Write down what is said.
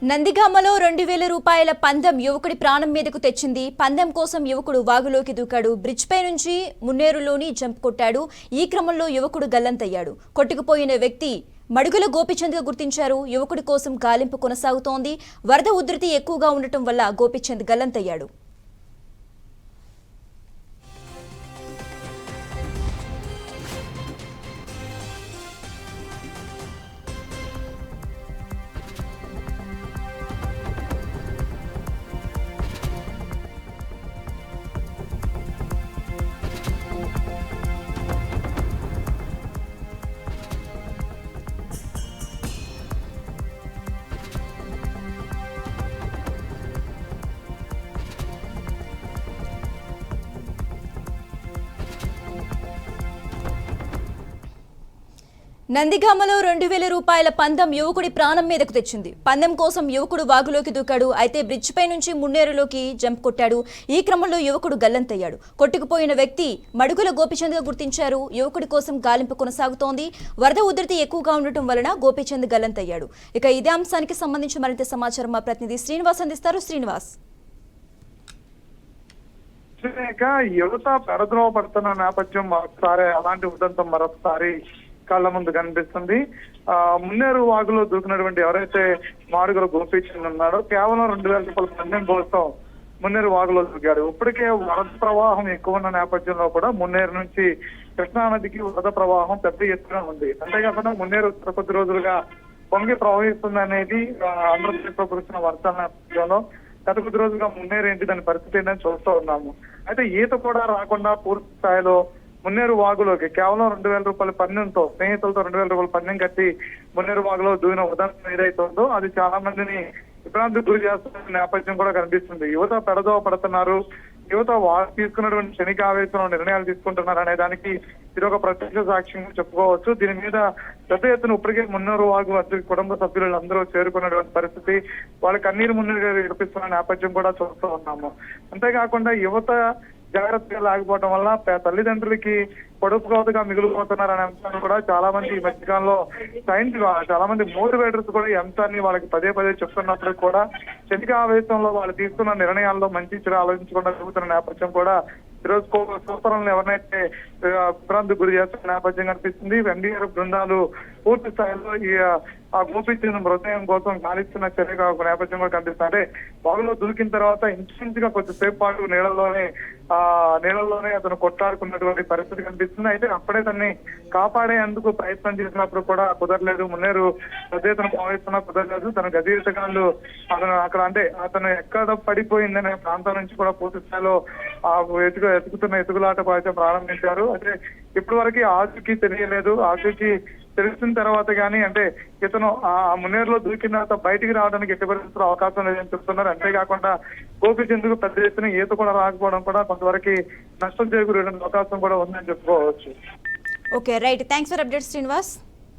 నందిగామలో 2000 రూపాయల పందెం యువకుడి ప్రాణం మీదకు తెచ్చింది. పందెం కోసం యువకుడు వాగులోకి దూకాడు. బ్రిడ్జ్ పై నుంచి మున్నేరులోని జంప్ కొట్టాడు. ఈ క్రమంలో యువకుడు గల్లంతయ్యాడు. కొట్టుకుపోయిన వ్యక్తి మడుగుల గోపిచంద్గా గుర్తించారు. యువకుడి కోసం గాలింపు కొనసాగుతోంది. వరద ఉధృతి ఎక్కువగా ఉండటం వల్ల గోపిచంద్ గల్లంతయ్యాడు. నందిగామలో 2000 రూపాయల పందెం యువకుడి ప్రాణం మీదకు తెచ్చింది. పందెం కోసం యువకుడు వాగులోకి దూకాడు. అయితే బ్రిడ్జ్ పై నుంచి మున్నేరులోకి జంప్ కొట్టాడు. ఈ క్రమంలో యువకుడు గల్లంతయ్యాడు. కొట్టుకుపోయిన వ్యక్తి మడుగుల గోపిచంద్గా గుర్తించారు. యువకుడి కోసం గాలింపు కొనసాగుతోంది. వరద ఉధృతి ఎక్కువగా ఉండటం వలన గోపిచంద్ గల్లంతయ్యాడు. ఇక ఇదే అంశానికి సంబంధించి మరింత సమాచారం మా ప్రతినిధి శ్రీనివాస్ అందిస్తారు. శ్రీనివాస్, యువత పెడద్రోవ పడుతున్న నేపథ్యం మరొకసారి అలాంటి ఉదంతం మరొకసారి కళ్ళ ముందు కనిపిస్తుంది. మున్నేరు వాగులో దూకినటువంటి ఎవరైతే మాడుగుల గోపీచంద్ ఉన్నాడో కేవలం 2000 రూపాయల పందెం కోసం మున్నేరు వాగులో దూకాడు. ఇప్పటికే వరద ప్రవాహం ఎక్కువ ఉన్న నేపథ్యంలో కూడా మున్నేరు నుంచి కృష్ణానదికి వరద ప్రవాహం పెద్ద ఎత్తున ఉంది. అంతేకాకుండా మున్నేరు కొద్ది రోజులుగా పొంగి ప్రవహిస్తుంది అనేది ఆంధ్రప్రదేశ్ లో కురిసిన వర్షాల నేపథ్యంలో గత కొద్ది రోజులుగా మున్నేరు ఏంటి దాని పరిస్థితి ఏంటని చూస్తూ ఉన్నాము. అయితే ఈత కూడా రాకుండా పూర్తి స్థాయిలో మున్నేరు వాగులోకి కేవలం 2000 రూపాయల పందెంతో స్నేహితులతో 2000 రూపాయల పందెం కట్టి మున్నేరు వాగులో దూగిన ఉదాహరణ ఏదైతే ఉందో అది చాలా మందిని విభ్రాంతికి గురి చేస్తున్న నేపథ్యం కూడా కనిపిస్తుంది. యువత పెడదోవ పడుతున్నారు. యువత వారు తీసుకున్నటువంటి క్షణిక ఆవేశంలో నిర్ణయాలు తీసుకుంటున్నారు అనే దానికి ఇది ఒక ప్రత్యక్ష సాక్ష్యంగా చెప్పుకోవచ్చు. దీని మీద పెద్ద ఎత్తున ఇప్పటికే మున్నేరు వాగు వద్ద కుటుంబ సభ్యులు అందరూ చేరుకున్నటువంటి పరిస్థితి, వాళ్ళ కన్నీరు మున్నీరుగా విడిపిస్తున్న నేపథ్యం కూడా చూస్తూ ఉన్నాము. అంతేకాకుండా యువత జాగ్రత్తగా లేకపోవడం వల్ల తల్లిదండ్రులకి పొడుపు కోతగా మిగిలిపోతున్నారనే అంశాన్ని కూడా చాలా మంది ఈ మధ్యకాలంలో చాలా మంది మోటివేటర్స్ కూడా ఈ అంశాన్ని వాళ్ళకి పదే పదే చెప్తున్నప్పుడు కూడా క్షణిక ఆవేశంలో వాళ్ళు తీసుకున్న నిర్ణయాల్లో మంచి చెడు ఆలోచించకుండా జరుగుతున్న నేపథ్యం కూడా ఈరోజు సూపర్లను ఎవరినైతే విభ్రాంతికి గురి చేస్తున్న నేపథ్యం కనిపిస్తుంది. ఎన్డీఆర్ఎఫ్ బృందాలు పూర్తి స్థాయిలో ఆ గోపిచంద్ మృతదేహం కోసం గాలిస్తున్న చర్యగా ఒక నేపథ్యం కూడా కనిపిస్తుంది. అంటే బాగులో దూకిన తర్వాత ఇంచుమించుగా కొద్దిసేపు పాటు నీళ్ళల్లోనే అతను కొట్టాడుకున్నటువంటి పరిస్థితి కనిపిస్తుంది. అయితే అప్పుడే తనని కాపాడేందుకు ప్రయత్నం చేసినప్పుడు కూడా కుదరలేదు. మున్నేరు పెద్దతను భావిస్తున్నా కుదరలేదు. తన గజీతగాళ్ళు అతను ఎక్కడ పడిపోయిందనే ప్రాంతం నుంచి కూడా పూర్తి స్థాయిలో ఎతుకుతున్న ఎతుకులాట ప్రారంభించారు. అయితే ఇప్పటి వరకు ఆచూకీ తెలియలేదు. ఆచూకీ తెలిసిన తర్వాత కానీ అంటే ఇతను ఆ మున్నేరులో దూకిన తర్వాత బయటికి రావడానికి ఎట్టి పరిస్థితుల్లో అవకాశం లేదని చెప్తున్నారు. అంతేకాకుండా గోపిచంద్కు పెద్ద ఎత్తున ఈత కూడా రాకపోవడం కూడా కొంతవరకు నష్టం చేకూరే అవకాశం కూడా ఉందని చెప్పుకోవచ్చు. Okay, right. Thanks for update Srinivas.